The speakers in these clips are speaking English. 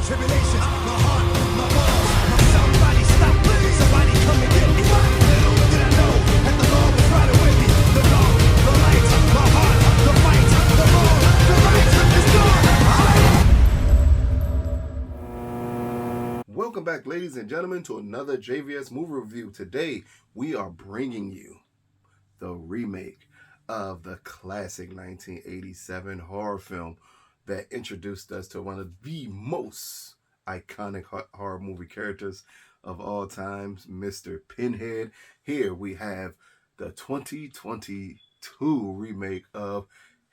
tribulations, my heart, my balls, my somebody stop me, somebody come and get me. Little did I know that the Lord was riding with me. The law, the light, my heart, the fight, the wrong, the right is gone. Welcome back, ladies and gentlemen, to another JVS movie review. Today, we are bringing you the remake of the classic 1987 horror film that introduced us to one of the most iconic horror movie characters of all times, Mr. Pinhead. Here we have the 2022 remake of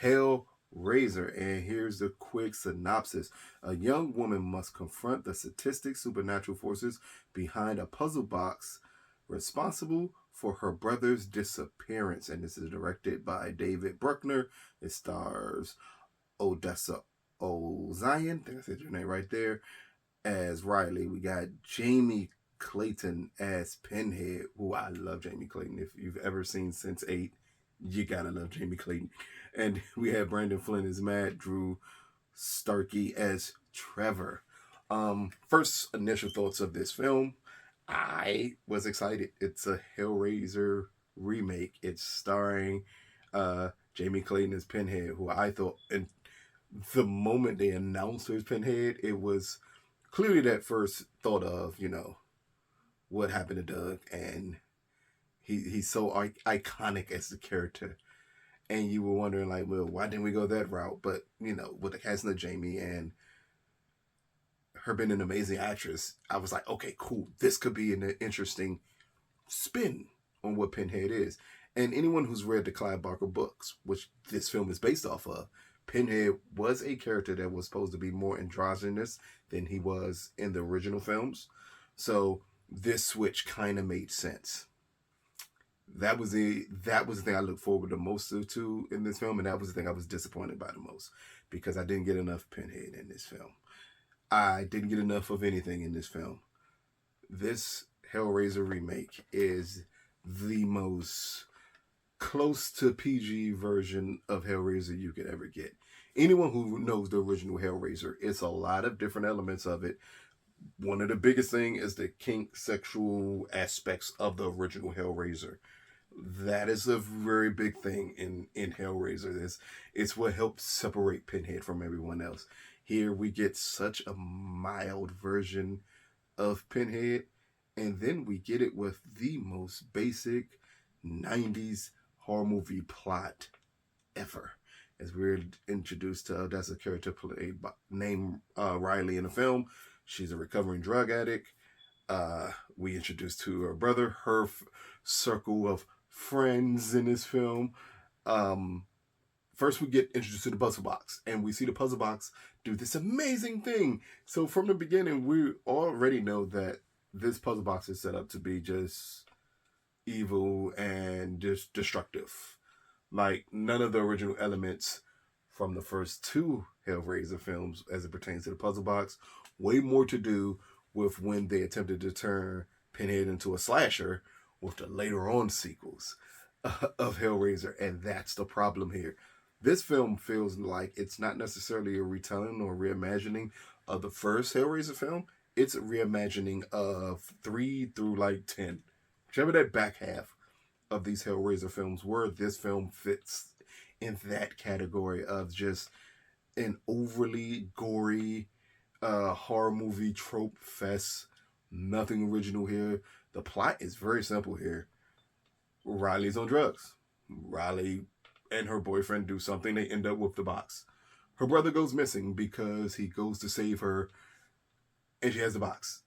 Hellraiser, and here's the quick synopsis. A young woman must confront the sadistic supernatural forces behind a puzzle box responsible for her brother's disappearance. And this is directed by David Bruckner. It stars Odessa Ozion, I think I said your name right there, as Riley. We got Jamie Clayton as Pinhead, who I love Jamie Clayton. If you've ever seen Sense8, you gotta love Jamie Clayton. And we have Brandon Flynn as Matt, Drew Starkey as Trevor. First initial thoughts of this film. I was excited. It's a Hellraiser remake. It's starring Jamie Clayton as Pinhead, who I thought, and the moment they announced her as Pinhead, it was clearly that first thought of, what happened to Doug, and he's so iconic as the character. And you were wondering, like, well, why didn't we go that route? But, with the casting of Jamie and her being an amazing actress, I was like, okay, cool. This could be an interesting spin on what Pinhead is. And anyone who's read the Clive Barker books, which this film is based off of, Pinhead was a character that was supposed to be more androgynous than he was in the original films. So this switch kind of made sense. That was the thing I looked forward the most to in this film, and that was the thing I was disappointed by the most, because I didn't get enough Pinhead in this film. I didn't get enough of anything in this film. This Hellraiser remake is the most close to PG version of Hellraiser you could ever get. Anyone who knows the original Hellraiser, it's a lot of different elements of it. One of the biggest things is the kink sexual aspects of the original Hellraiser. That is a very big thing in Hellraiser. It's what helps separate Pinhead from everyone else. Here we get such a mild version of Pinhead, and then we get it with the most basic 90s horror movie plot ever. As we're introduced to Odessa, character played named Riley in the film. She's a recovering drug addict. We introduced to her brother, her circle of friends in this film. First, we get introduced to the puzzle box, and we see the puzzle box do this amazing thing. So from the beginning, we already know that this puzzle box is set up to be just evil and just destructive. Like none of the original elements from the first two Hellraiser films as it pertains to the puzzle box. Way more to do with when they attempted to turn Pinhead into a slasher with the later on sequels of Hellraiser, and that's the problem here. This film feels like it's not necessarily a retelling or reimagining of the first Hellraiser film. It's a reimagining of 3 through 10. Whichever that back half of these Hellraiser films were, this film fits in that category of just an overly gory horror movie trope fest. Nothing original here. The plot is very simple here. Riley's on drugs. Riley and her boyfriend do something. They end up with the box. Her brother goes missing because he goes to save her, and she has the box.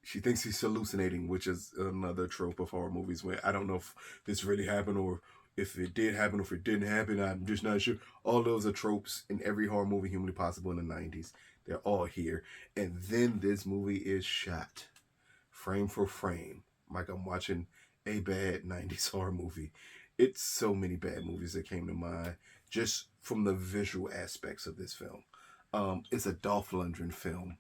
She thinks he's hallucinating, which is another trope of horror movies where I don't know if this really happened or if it did happen or if it didn't happen. I'm just not sure. All those are tropes in every horror movie humanly possible in the 90s. They're all here. And then this movie is shot frame for frame like I'm watching a bad 90s horror movie. It's so many bad movies that came to mind just from the visual aspects of this film. It's a Dolph Lundgren film.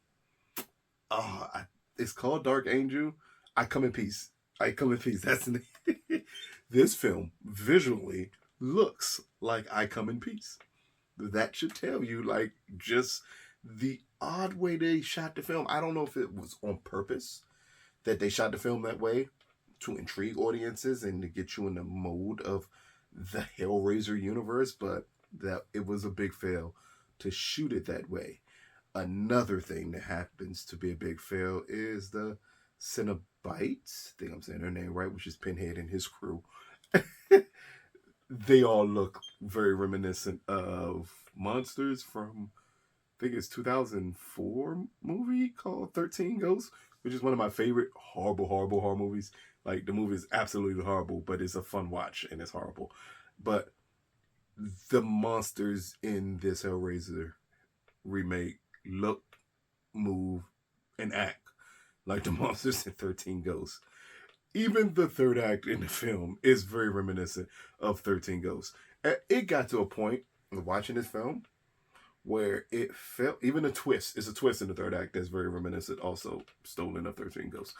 It's called Dark Angel. I Come in Peace. I Come in Peace. That's the name. This film visually looks like I Come in Peace. That should tell you just the odd way they shot the film. I don't know if it was on purpose that they shot the film that way to intrigue audiences and to get you in the mode of the Hellraiser universe, but that it was a big fail to shoot it that way. Another thing that happens to be a big fail is the Cenobites. I think I'm saying their name right, which is Pinhead and his crew. They all look very reminiscent of monsters from, I think it's 2004 movie called 13 Ghosts, which is one of my favorite horrible horror movies. Like, the movie is absolutely horrible, but it's a fun watch and it's horrible. But the monsters in this Hellraiser remake look, move, and act like the monsters in 13 Ghosts. Even the third act in the film is very reminiscent of 13 Ghosts. It got to a point of watching this film where it felt, even a twist, it's a twist in the third act that's very reminiscent, also stolen of 13 Ghosts.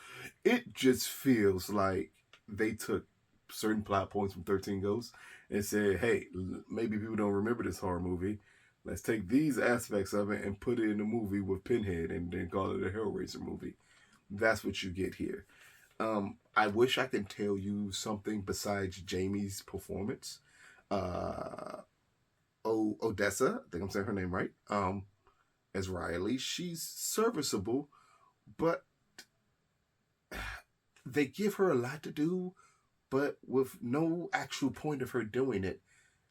It just feels like they took certain plot points from 13 Ghosts and said, hey, maybe people don't remember this horror movie. Let's take these aspects of it and put it in a movie with Pinhead and then call it a Hellraiser movie. That's what you get here. I wish I could tell you something besides Jamie's performance. Odessa, I think I'm saying her name right, as Riley. She's serviceable, but they give her a lot to do, but with no actual point of her doing it,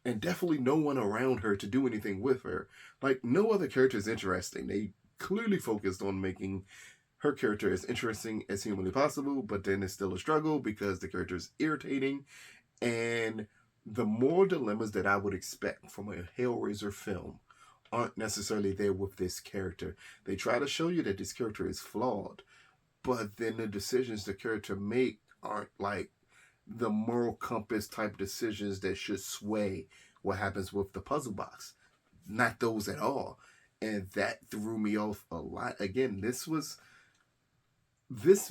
and definitely no one around her to do anything with her. Like, no other character is interesting. They clearly focused on making her character as interesting as humanly possible, but then it's still a struggle because the character is irritating, and the moral dilemmas that I would expect from a Hellraiser film aren't necessarily there with this character. They try to show you that this character is flawed, but then the decisions the character make aren't like the moral compass type decisions that should sway what happens with the puzzle box. Not those at all. And that threw me off a lot. Again, this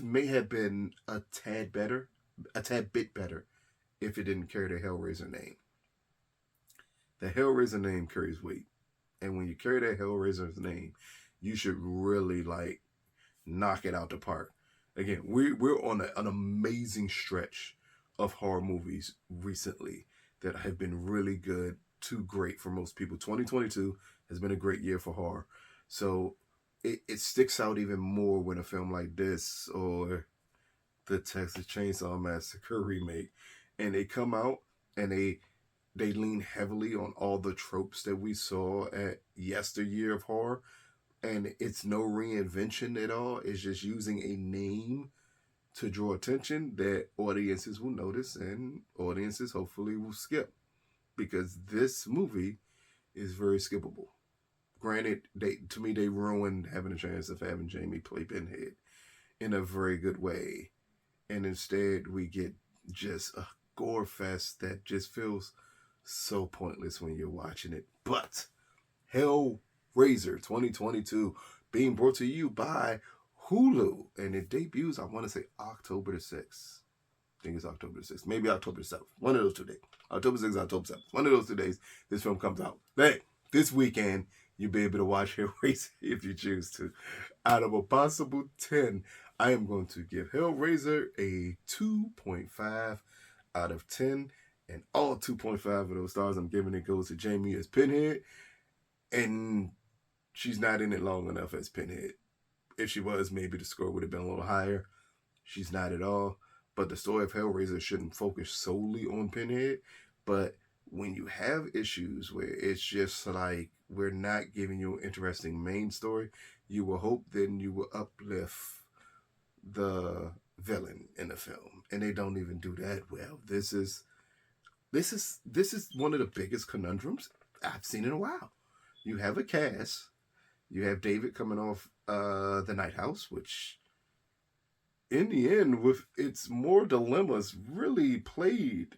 may have been a tad bit better if it didn't carry the Hellraiser name. The Hellraiser name carries weight. And when you carry that Hellraiser's name, you should really like knock it out the park. Again, we're on an amazing stretch of horror movies recently that have been really good to great for most people. 2022 has been a great year for horror. So it sticks out even more when a film like this or the Texas Chainsaw Massacre remake, and they come out and they lean heavily on all the tropes that we saw at yesteryear of horror, and it's no reinvention at all. It's just using a name to draw attention that audiences will notice and audiences hopefully will skip, because this movie is very skippable. Granted, to me they ruined having a chance of having Jamie play Pinhead in a very good way, and instead we get just a gore fest that just feels so pointless when you're watching it. But Hellraiser 2022 being brought to you by Hulu, and it debuts, I want to say October the 6th. I think it's October the 6th, maybe October the 7th. One of those 2 days. October 6th, October 7th. One of those 2 days, this film comes out. Hey, this weekend, you'll be able to watch Hellraiser if you choose to. Out of a possible 10, I am going to give Hellraiser a 2.5 out of 10. And all 2.5 of those stars I'm giving it goes to Jamie as Pinhead. And she's not in it long enough as Pinhead. If she was, maybe the score would have been a little higher. She's not at all. But the story of Hellraiser shouldn't focus solely on Pinhead. But when you have issues where it's just like we're not giving you an interesting main story, you will hope then you will uplift the villain in the film. And they don't even do that well. This is one of the biggest conundrums I've seen in a while. You have a cast. You have David coming off The Night House, which in the end, with its more dilemmas, really played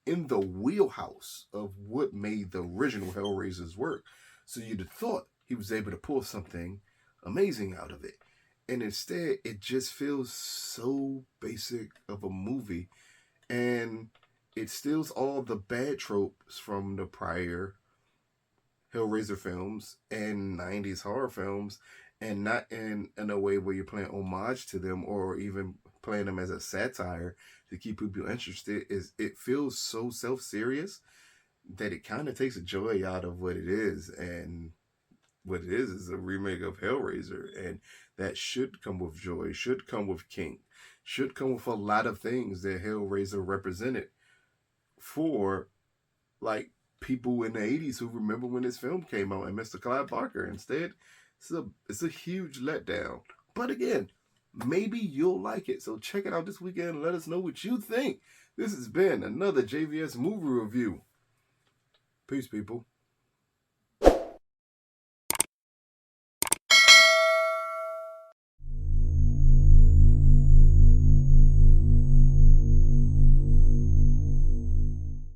in the wheelhouse of what made the original Hellraisers work. So you'd have thought he was able to pull something amazing out of it. And instead, it just feels so basic of a movie. And it steals all the bad tropes from the prior Hellraiser films and 90s horror films, and not in a way where you're playing homage to them or even playing them as a satire to keep people interested. Is it feels so self-serious that it kind of takes a joy out of what it is. And what it is a remake of Hellraiser, and that should come with joy, should come with kink, should come with a lot of things that Hellraiser represented for, like, people in the 80s who remember when this film came out and Mr. Clive Barker. Instead, it's a huge letdown. But again, maybe you'll like it. So check it out this weekend and let us know what you think. This has been another JVS movie review. Peace, people.